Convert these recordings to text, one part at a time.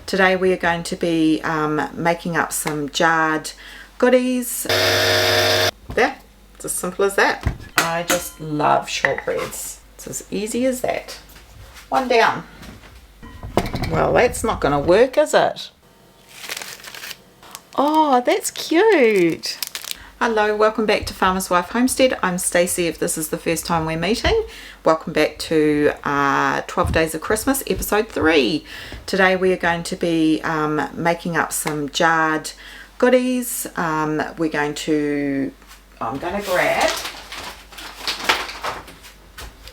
Today we are going to be making up some jarred goodies. There, it's as simple as that. I just love shortbreads. It's as easy as that. One down. Well, that's not going to work, is it? Oh, that's cute. Hello, welcome back to Farmer's Wife Homestead. I'm Stacey. If this is the first time we're meeting, welcome back to 12 Days of Christmas, episode 3. Today we are going to be making up some jarred goodies. I'm going to grab,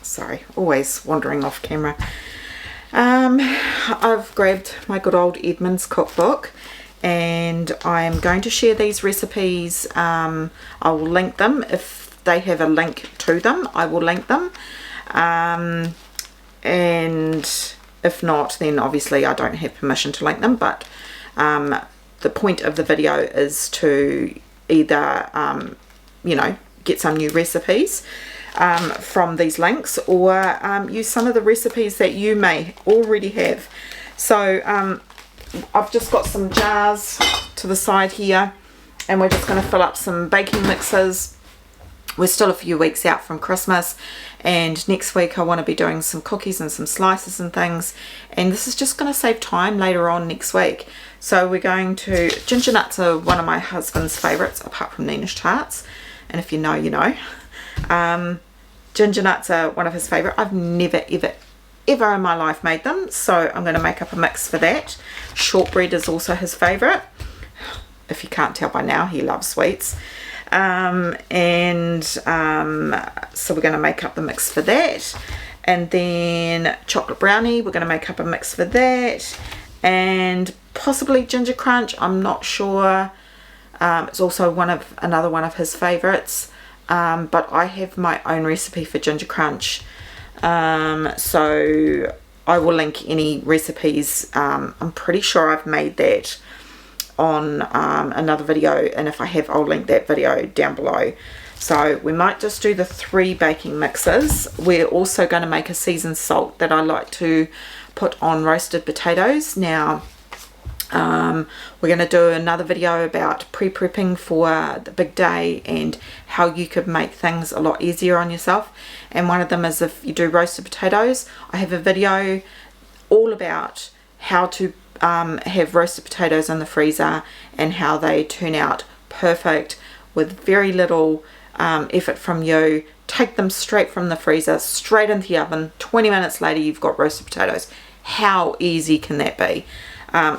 sorry, always wandering off camera. I've grabbed my good old Edmund's cookbook, and I'm going to share these recipes. I will link them. If they have a link to them, I will link them. And if not, then obviously I don't have permission to link them. But the point of the video is to either, get some new recipes from these links, or use some of the recipes that you may already have. So I've just got some jars to the side here, and we're just going to fill up some baking mixes. We're still a few weeks out from Christmas, and next week I want to be doing some cookies and some slices and things, and this is just going to save time later on next week. So we're going to, ginger nuts are one of my husband's favourites, apart from Nina's tarts, and if you know, you know. Ginger nuts are one of his favourite. I've never ever in my life made them, so I'm going to make up a mix for that. Shortbread is also his favourite. If you can't tell by now, he loves sweets. So we're going to make up the mix for that. And then chocolate brownie, we're going to make up a mix for that. And possibly ginger crunch, I'm not sure. It's also another one of his favourites. But I have my own recipe for ginger crunch. So I will link any recipes. I'm pretty sure I've made that on another video, and if I have, I'll link that video down below. So we might just do the 3 baking mixes. We're also going to make a seasoned salt that I like to put on roasted potatoes. Now we're going to do another video about pre-prepping for the big day and how you could make things a lot easier on yourself, and one of them is if you do roasted potatoes. I have a video all about how to have roasted potatoes in the freezer and how they turn out perfect with very little effort from you. Take them straight from the freezer, straight into the oven. 20 minutes later you've got roasted potatoes. How easy can that be?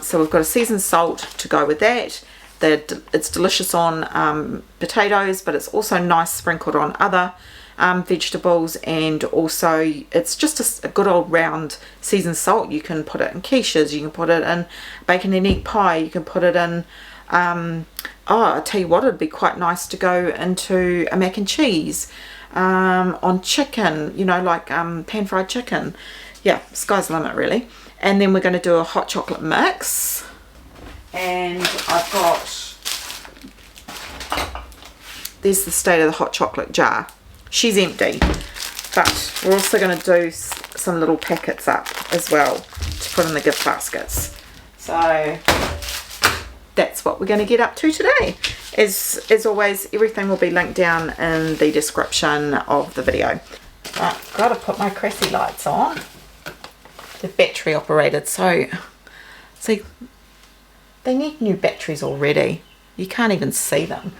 So we've got a seasoned salt to go with that. It's delicious on potatoes, but it's also nice sprinkled on other vegetables, and also it's just a good old round seasoned salt. You can put it in quiches, you can put it in bacon and egg pie, you can put it in, I tell you what, it'd be quite nice to go into a mac and cheese, on chicken, like pan-fried chicken. Yeah, sky's the limit really. And then we're going to do a hot chocolate mix, and I've got, there's the state of the hot chocolate jar. She's empty, but we're also going to do some little packets up as well to put in the gift baskets. So that's what we're going to get up to today. As always, everything will be linked down in the description of the video. Right, got to put my Cressy lights on. They're battery operated, so see, they need new batteries already. You can't even see them.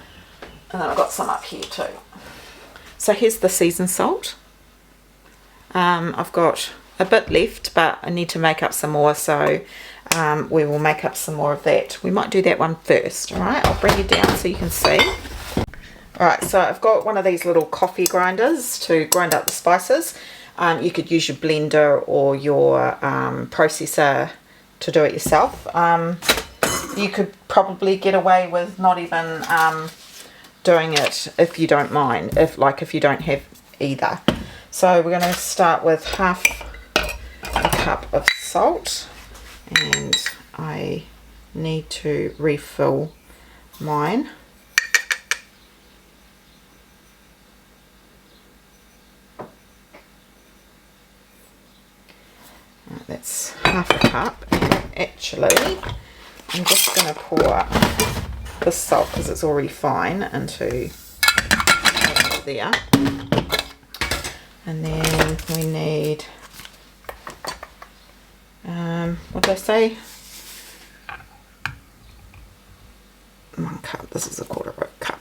And then I've got some up here too. So here's the seasoned salt. I've got a bit left, but I need to make up some more, so we will make up some more of that. We might do that one first. Alright, I'll bring you down so you can see. Alright, so I've got one of these little coffee grinders to grind up the spices. You could use your blender or your processor to do it yourself. You could probably get away with not even doing it if you don't mind, if you don't have either. So we're going to start with half a cup of salt, and I need to refill mine. That's half a cup, actually, I'm just going to pour the salt, because it's already fine, into there. And then we need, what did I say? 1 cup. This is a 1/4 cup.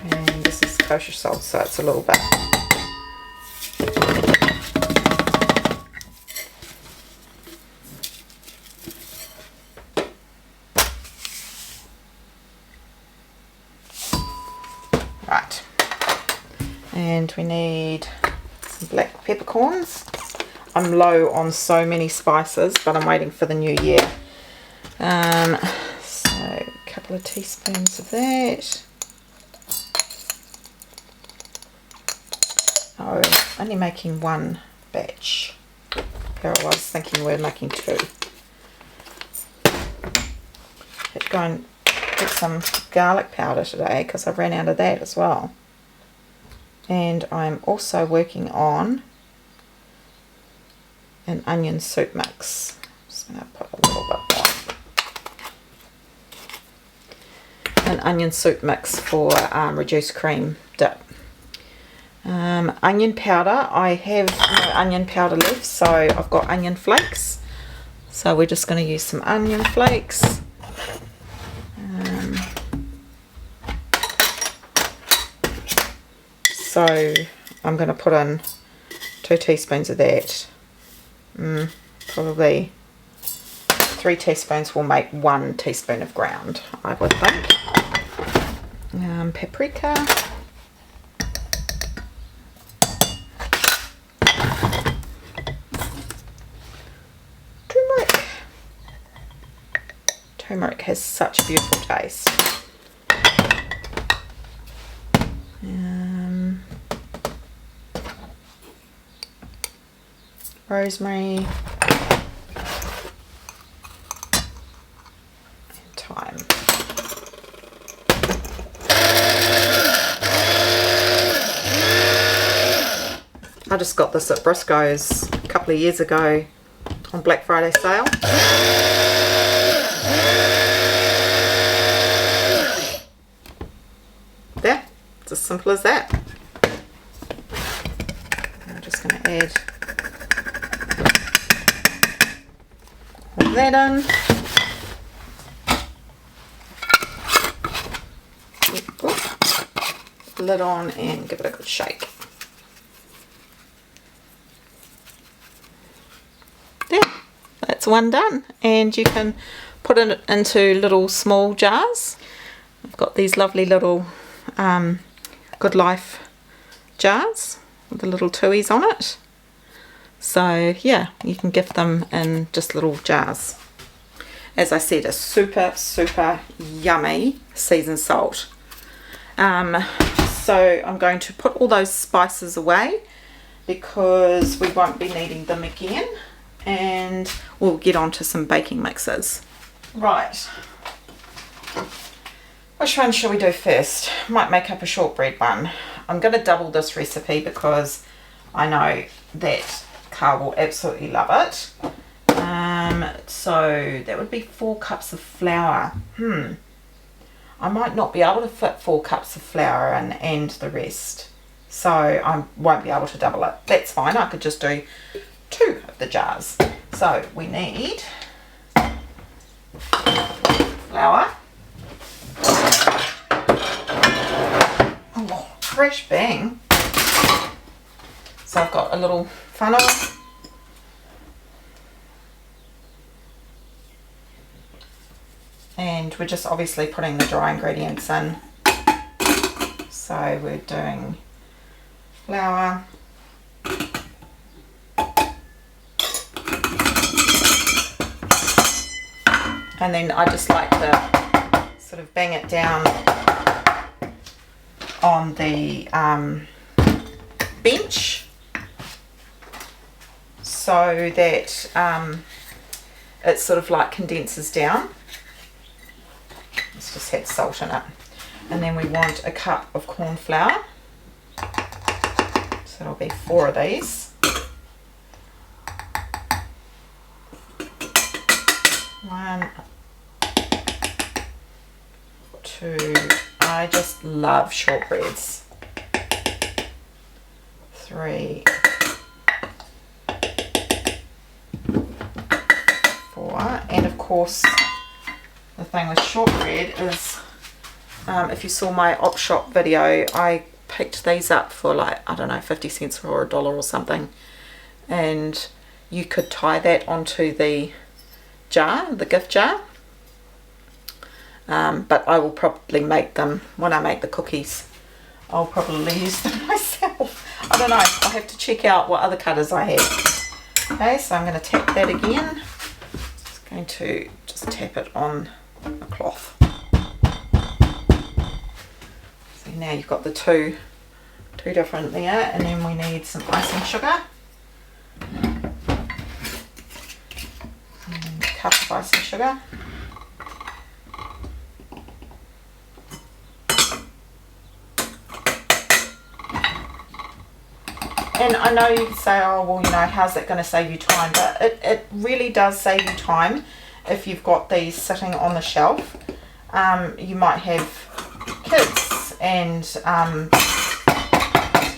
And this is kosher salt, so it's a little bit. Right, and we need some black peppercorns. I'm low on so many spices, but I'm waiting for the new year. So a couple of teaspoons of that. Oh, only making 1 batch. Here I was thinking we're making 2. Had to go and get some garlic powder today because I ran out of that as well. And I'm also working on an onion soup mix. I'm just going to put a little bit more. An onion soup mix for reduced cream dip. Onion powder. I have no onion powder left, so I've got onion flakes. So we're just going to use some onion flakes. So I'm going to put in 2 teaspoons of that. Probably 3 teaspoons will make 1 teaspoon of ground, I would think. Paprika. Turmeric. Turmeric has such a beautiful taste. Rosemary. And thyme. I just got this at Briscoe's a couple of years ago on Black Friday sale. There, it's as simple as that. I'm just going to add all that in. Lid on and give it a good shake. There, that's one done, and you can put it into little small jars. I've got these lovely little Good Life jars with the little tuies on it. So yeah, you can gift them in just little jars. As I said, a super yummy seasoned salt. So I'm going to put all those spices away because we won't be needing them again, and we'll get on to some baking mixes. Right, which one shall we do first? Might make up a shortbread one. I'm going to double this recipe because I know that Carl will absolutely love it. So that would be 4 cups of flour. I might not be able to fit 4 cups of flour in and the rest, so I won't be able to double it. That's fine, I could just do 2 of the jars. So we need flour. Oh, fresh bang. So I've got a little funnel. And we're just obviously putting the dry ingredients in. So we're doing flour, and then I just like to sort of bang it down on the bench. so that it sort of like condenses down. Let's just have salt in it. And then we want a cup of corn flour. So it'll be 4 of these. 1, 2, I just love shortbreads. 3, 4, and of course the thing with shortbread is, if you saw my op shop video, I picked these up for like, I don't know, 50 cents or $1 or something, and you could tie that onto the jar, the gift jar. But I will probably make them when I make the cookies. I'll probably use them myself. I don't know, I have to check out what other cutters I have. Okay, so I'm going to tap that again. Just going to just tap it on a cloth. So now you've got the two different there, and then we need some icing sugar. And a cup of icing sugar. And I know you can say, oh, well, you know, how's that going to save you time? But it really does save you time if you've got these sitting on the shelf. You might have kids, and it's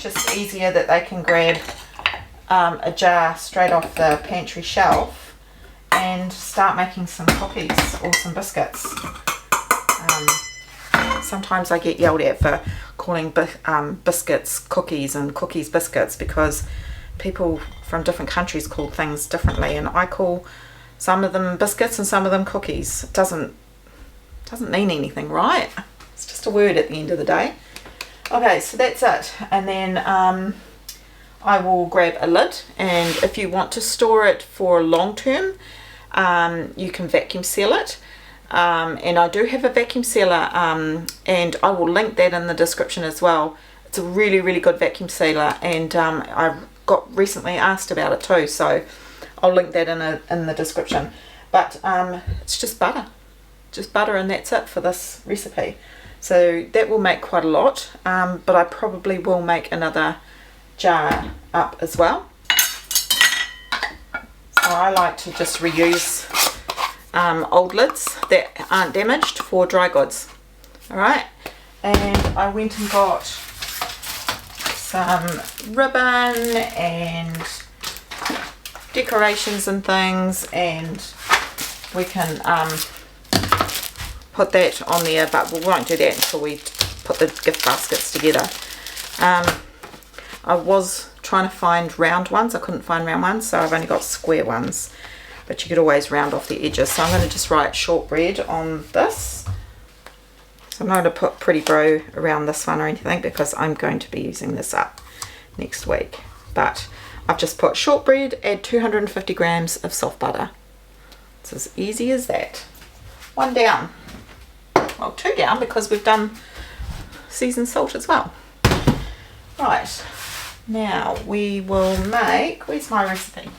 just easier that they can grab a jar straight off the pantry shelf and start making some cookies or some biscuits. Sometimes I get yelled at for calling biscuits cookies and cookies biscuits, because people from different countries call things differently, and I call some of them biscuits and some of them cookies. It doesn't mean anything, right? It's just a word at the end of the day. Okay, so that's it. And then I will grab a lid, and if you want to store it for long term, you can vacuum seal it. And I do have a vacuum sealer, and I will link that in the description as well. It's a really, really good vacuum sealer, and I got recently asked about it too, so I'll link that in the description. But it's just butter, and that's it for this recipe. So that will make quite a lot, but I probably will make another jar up as well. So I like to just reuse old lids that aren't damaged for dry goods. Alright, and I went and got some ribbon and decorations and things, and we can put that on there, but we won't do that until we put the gift baskets together. I was trying to find round ones. I couldn't find round ones, so I've only got square ones, but you could always round off the edges. So I'm going to just write shortbread on this. So I'm not going to put pretty bro around this one or anything, because I'm going to be using this up next week. But I've just put shortbread, add 250 grams of soft butter. It's as easy as that. 1 down. Well, 2 down, because we've done seasoned salt as well. Right, now we will make, where's my recipe?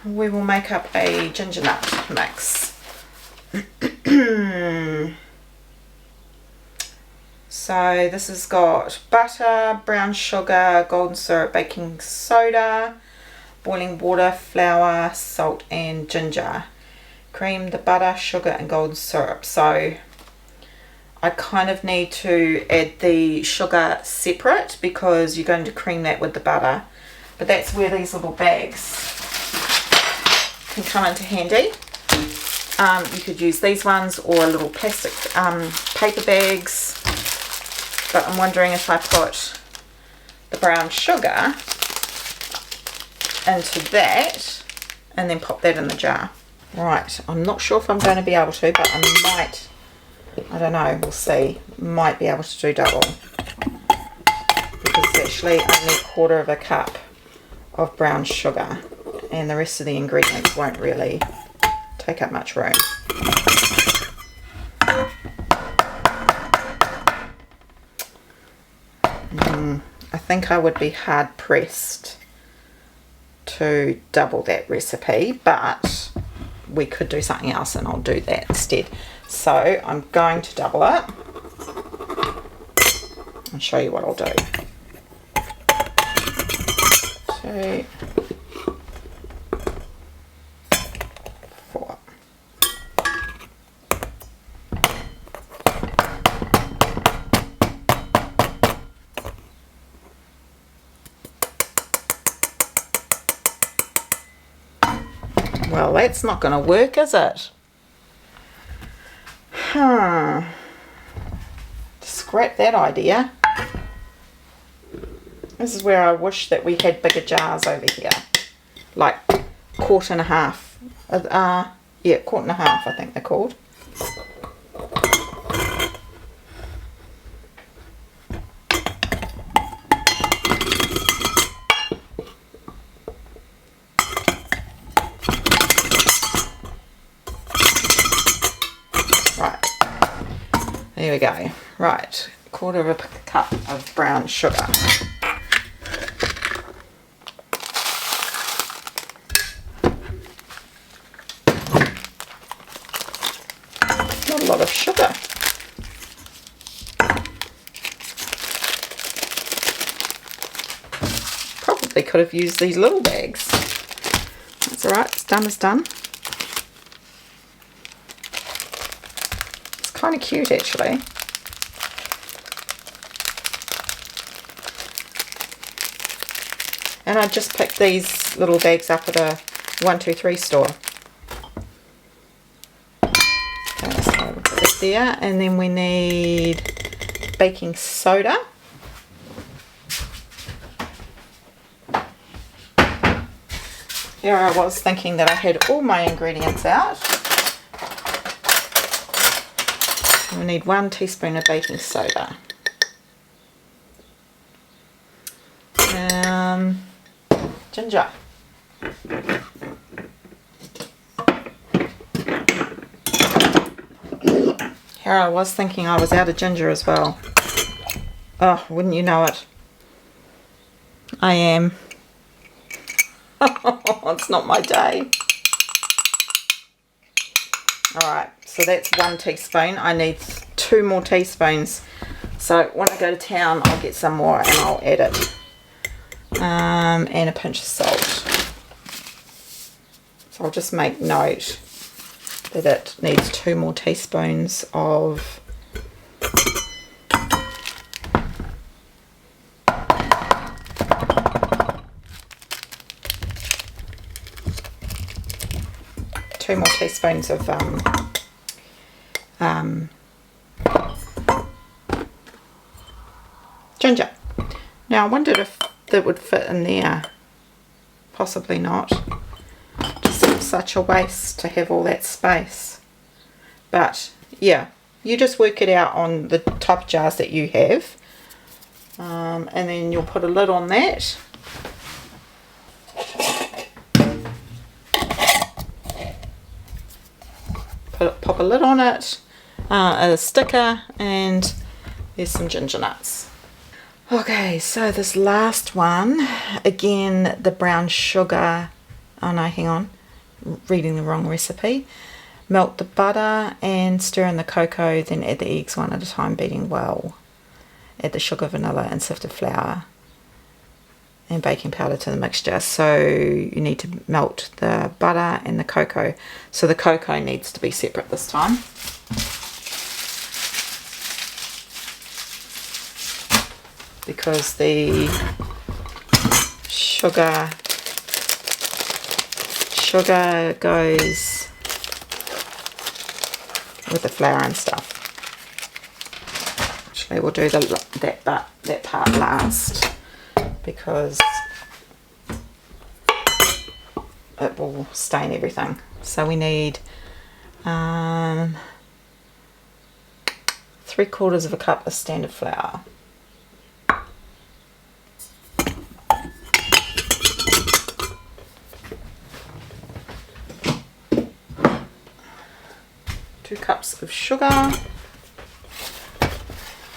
We will make up a ginger nut mix. So this has got butter, brown sugar, golden syrup, baking soda, boiling water, flour, salt and ginger. Cream the butter, sugar and golden syrup. So I kind of need to add the sugar separate, because you're going to cream that with the butter. But that's where these little bags can come into handy. You could use these ones or little plastic paper bags, but I'm wondering if I put the brown sugar into that and then pop that in the jar. Right, I'm not sure if I'm going to be able to, but I might, I don't know, we'll see, might be able to do double, because it's actually only 1/4 cup of brown sugar, and the rest of the ingredients won't really take up much room. I think I would be hard pressed to double that recipe, but we could do something else and I'll do that instead. So I'm going to double it and show you what I'll do. 2, 4. Well, that's not going to work, is it? Scrap that idea. This is where I wish that we had bigger jars over here. Like 1/4. Yeah, 1/4 I think they're called. Right. There we go. Right. 1/4 cup of brown sugar. Not a lot of sugar. Probably could have used these little bags. That's alright, it's done is done. It's kind of cute actually. And I just picked these little bags up at a 1, 2, 3 store. Okay, so we'll put that there, and then we need baking soda. Here I was thinking that I had all my ingredients out. We need 1 teaspoon of baking soda. Ginger. Here I was thinking I was out of ginger as well. Oh, wouldn't you know it? I am. It's not my day. Alright, so that's 1 teaspoon. I need 2 more teaspoons. So when I go to town, I'll get some more and I'll add it. And a pinch of salt. So I'll just make note that it needs 2 more teaspoons of ginger. Now I wondered if that would fit in there. Possibly not. Just seems such a waste to have all that space. But yeah, you just work it out on the type of jars that you have. And then you'll put a lid on that. Pop a lid on it, a sticker, and there's some ginger nuts. Okay, so this last one, again, the brown sugar. Oh no, hang on, reading the wrong recipe. Melt the butter and stir in the cocoa, then add the eggs 1 at a time, beating well. Add the sugar, vanilla, and sifted flour and baking powder to the mixture. So you need to melt the butter and the cocoa. So the cocoa needs to be separate this time. Because the sugar goes with the flour and stuff. Actually, we'll do that part last, because it will stain everything. So we need 3/4 of a cup of standard flour. Two cups of sugar.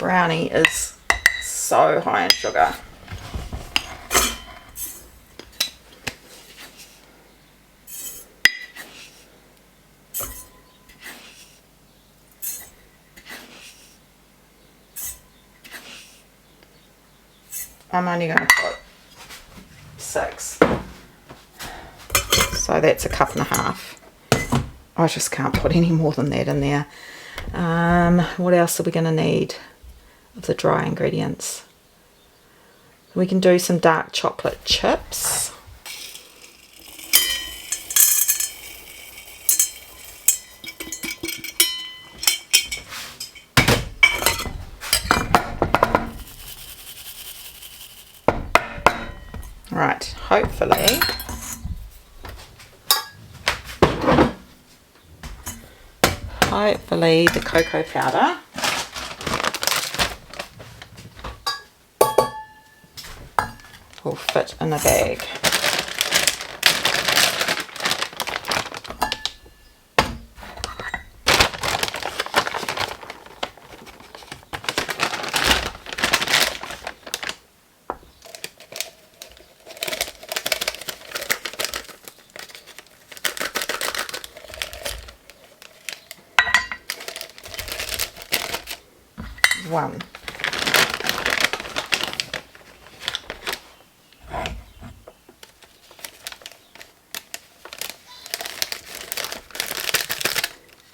Brownie is so high in sugar. I'm only going to put 6. So that's a cup and a half. I just can't put any more than that in there. What else are we going to need of the dry ingredients? We can do some dark chocolate chips. Right, hopefully the cocoa powder will fit in a bag. One.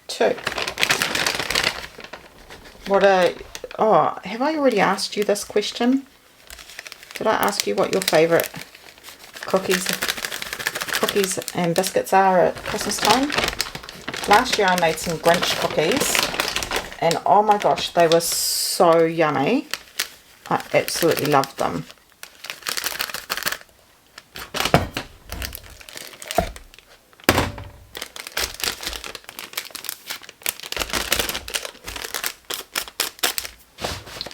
Two. Have I already asked you this question? Did I ask you what your favourite cookies and biscuits are at Christmas time? Last year I made some Grinch cookies, and oh my gosh, they were so yummy. I absolutely loved them.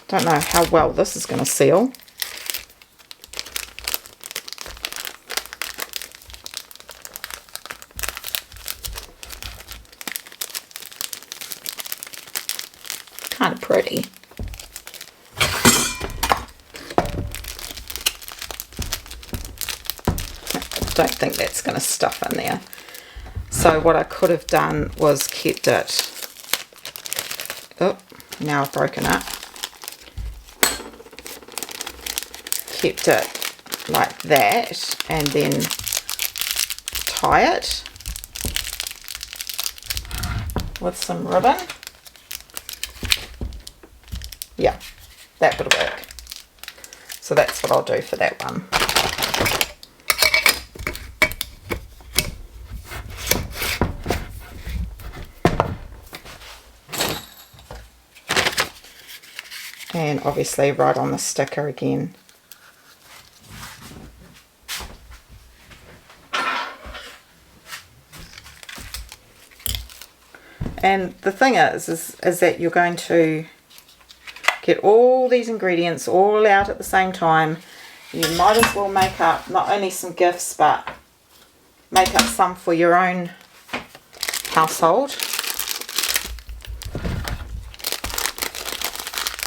Don't know how well this is going to seal. Kind of pretty. I don't think that's going to stuff in there. So what I could have done was kept it. Oh, now I've broken it. Kept it like that and then tie it with some ribbon. Yeah, that would work. So that's what I'll do for that one. And obviously right on the sticker again. And the thing is that you're going to get all these ingredients all out at the same time. You might as well make up not only some gifts, but make up some for your own household.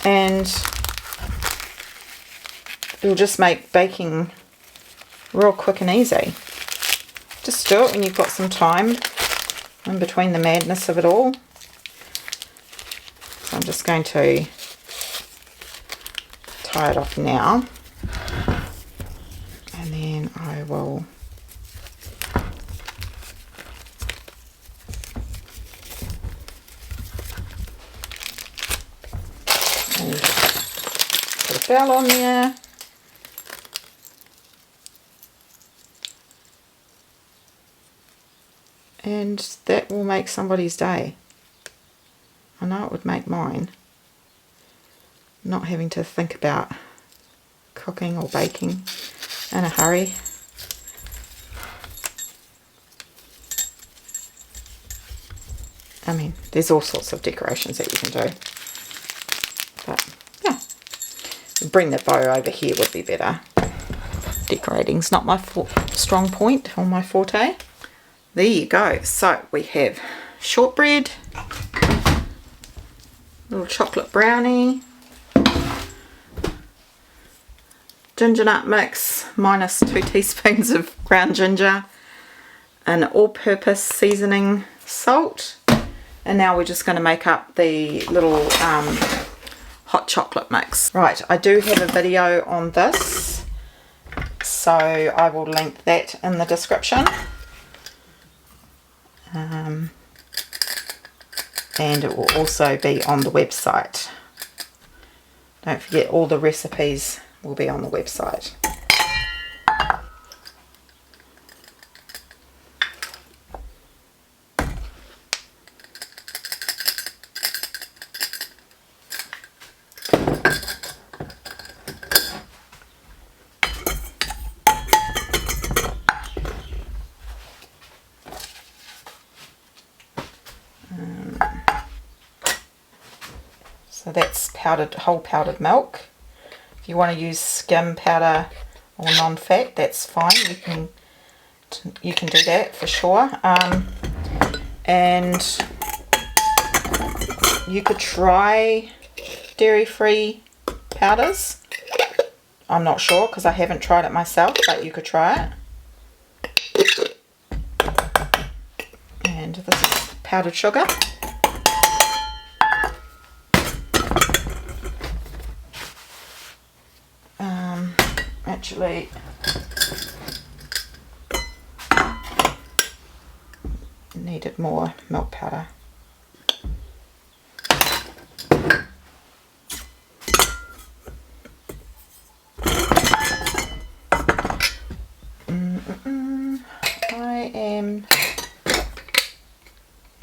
And it'll just make baking real quick and easy. Just do it when you've got some time in between the madness of it all. So I'm just going to tie it off now, and then I will put a bell on there. And that will make somebody's day. I know it would make mine. Not having to think about cooking or baking in a hurry. I mean, there's all sorts of decorations that you can do. But, yeah. Bring the bow over here would be better. Decorating's not my strong point or my forte. There you go. So we have shortbread, little chocolate brownie, ginger nut mix minus 2 teaspoons of ground ginger, an all-purpose seasoning salt, and now we're just going to make up the little hot chocolate mix. Right, I do have a video on this, so I will link that in the description. And it will also be on the website. Don't forget, all the recipes will be on the website. So that's whole powdered milk. If you want to use skim powder or non-fat, that's fine. You can do that for sure. And you could try dairy-free powders. I'm not sure because I haven't tried it myself, but you could try it. And this is powdered sugar. Actually, needed more milk powder.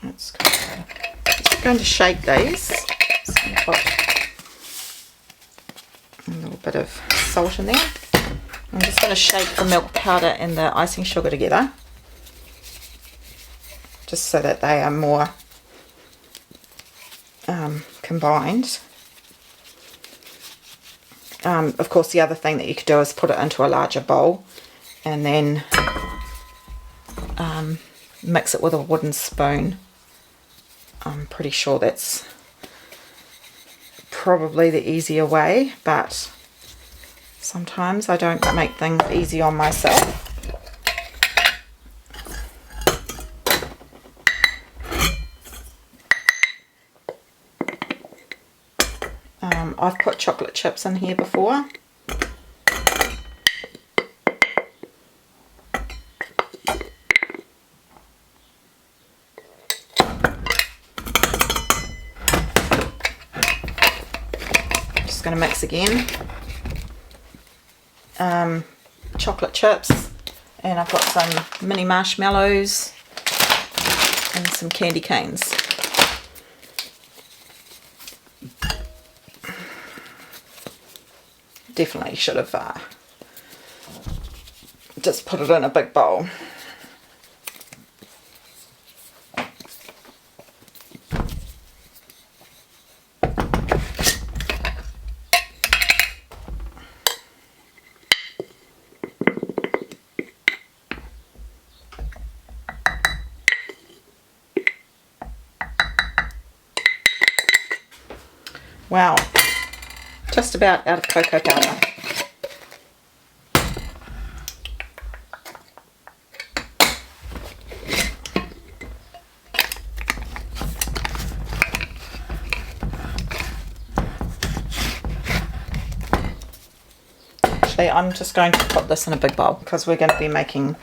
Just going to shake these. Just going to put a little bit of salt in there. I'm just going to shake the milk powder and the icing sugar together, just so that they are more combined. Of course, the other thing that you could do is put it into a larger bowl and then mix it with a wooden spoon. I'm pretty sure that's probably the easier way, but sometimes I don't make things easy on myself. I've put chocolate chips in here before. Just going to mix again. Chocolate chips, and I've got some mini marshmallows and some candy canes. Definitely should have just put it in a big bowl. Wow, just about out of cocoa powder. Actually, I'm just going to put this in a big bowl because we're going to be making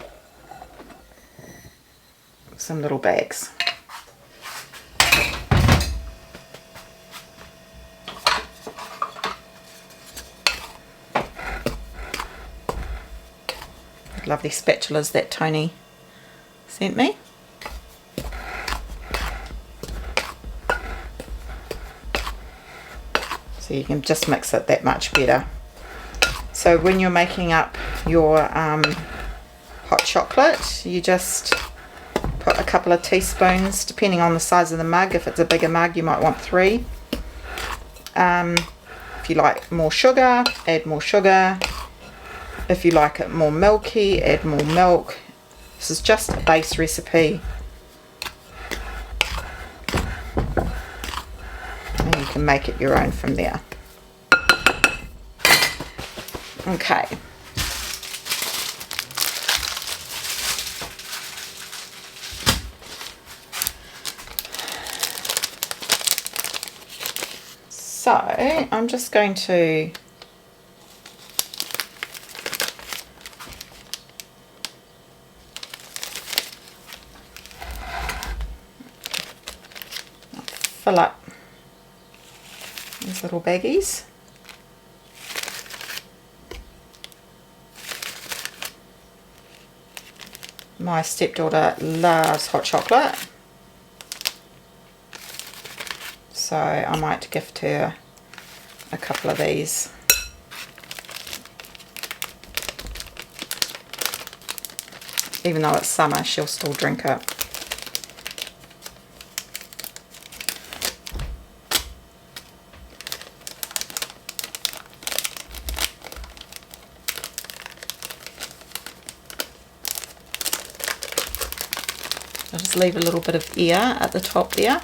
some little bags. Lovely spatulas that Tony sent me. So you can just mix it that much better. So when you're making up your hot chocolate, you just put a couple of teaspoons, depending on the size of the mug. If it's a bigger mug, you might want 3. If you like more sugar, add more sugar. If you like it more milky, add more milk. This is just a base recipe. And you can make it your own from there. Okay. So So I'm just going to fill up these little baggies. My stepdaughter loves hot chocolate, so I might gift her a couple of these. Even though it's summer, she'll still drink it. I'll just leave a little bit of air at the top there.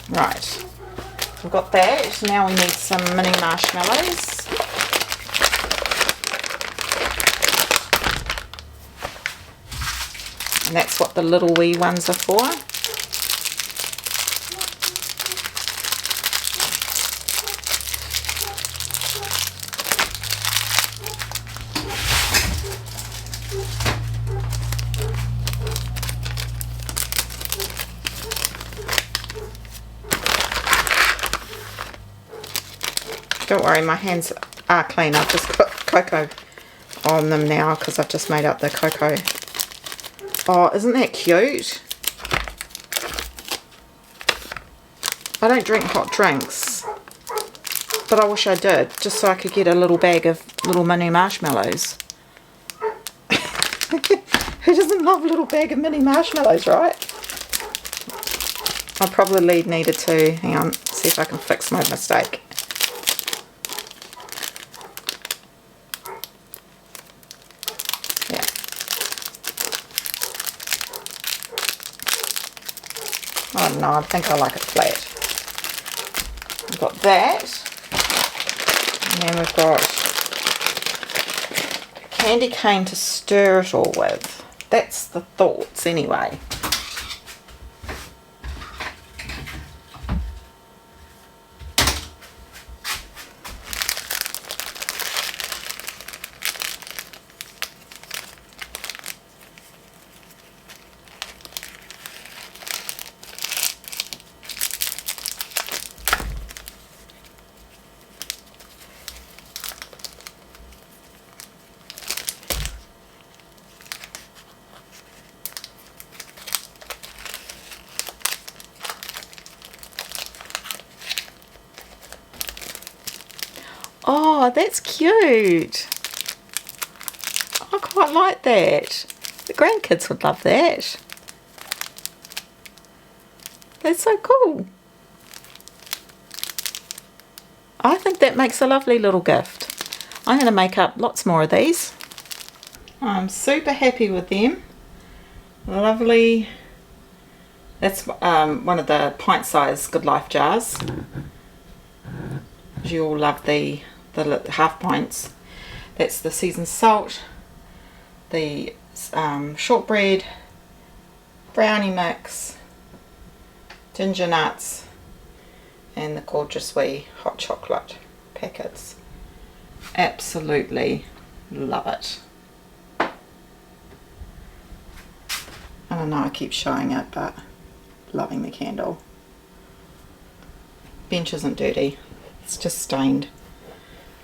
Right, so we've got that. Now we need some mini marshmallows. And that's what the little wee ones are for. Don't worry, my hands are clean. I've just put cocoa on them now because I've just made up the cocoa. Oh, isn't that cute? I don't drink hot drinks, but I wish I did, just so I could get a little bag of little mini marshmallows. Who doesn't love a little bag of mini marshmallows, right? I probably needed to, hang on, see if I can fix my mistake. Oh no, I think I like it flat. We've got that. And then we've got a candy cane to stir it all with. That's the thoughts anyway. Oh, that's cute. I quite like that. The grandkids would love that. That's so cool. I think that makes a lovely little gift. I'm going to make up lots more of these. I'm super happy with them. Lovely. That's one of the pint-sized Good Life jars. You all love the half pints. That's the seasoned salt, the shortbread, brownie mix, ginger nuts, and the gorgeous wee hot chocolate packets. Absolutely love it. I don't know, I keep showing it, but loving the candle. Bench isn't dirty, it's just stained.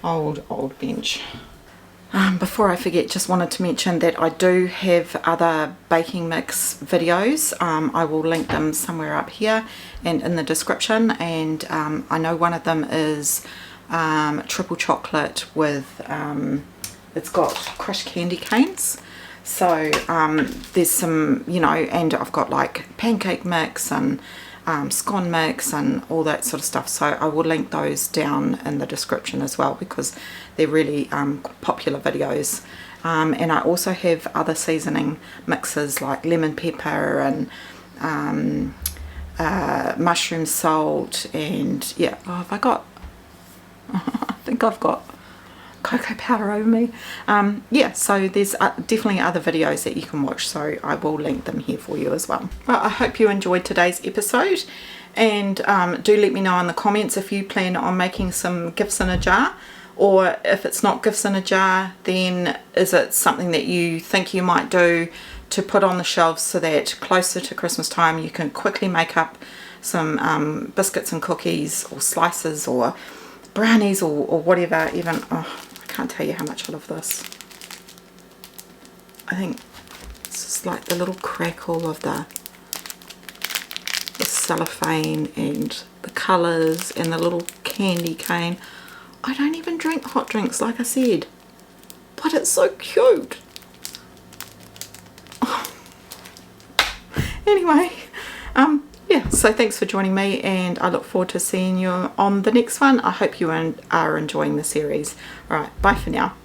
Old bench. Before I forget, just wanted to mention that I do have other baking mix videos. I will link them somewhere up here and in the description, and I know one of them is triple chocolate with it's got crushed candy canes. So there's some, you know, and I've got like pancake mix and scone mix and all that sort of stuff, so I will link those down in the description as well, because they're really popular videos. And I also have other seasoning mixes like lemon pepper and mushroom salt, and yeah, oh, have I got I think I've got cocoa powder over me. Yeah, so there's definitely other videos that you can watch, so I will link them here for you as well. Well, I hope you enjoyed today's episode, and do let me know in the comments if you plan on making some gifts in a jar, or if it's not gifts in a jar, then is it something that you think you might do to put on the shelves so that closer to Christmas time you can quickly make up some biscuits and cookies, or slices, or brownies, or whatever. Even, oh, I can't tell you how much I love this. I think it's just like the little crackle of the cellophane and the colours and the little candy cane. I don't even drink hot drinks, like I said, but it's so cute. Anyway, yeah, so thanks for joining me, and I look forward to seeing you on the next one. I hope you are enjoying the series. Alright, bye for now.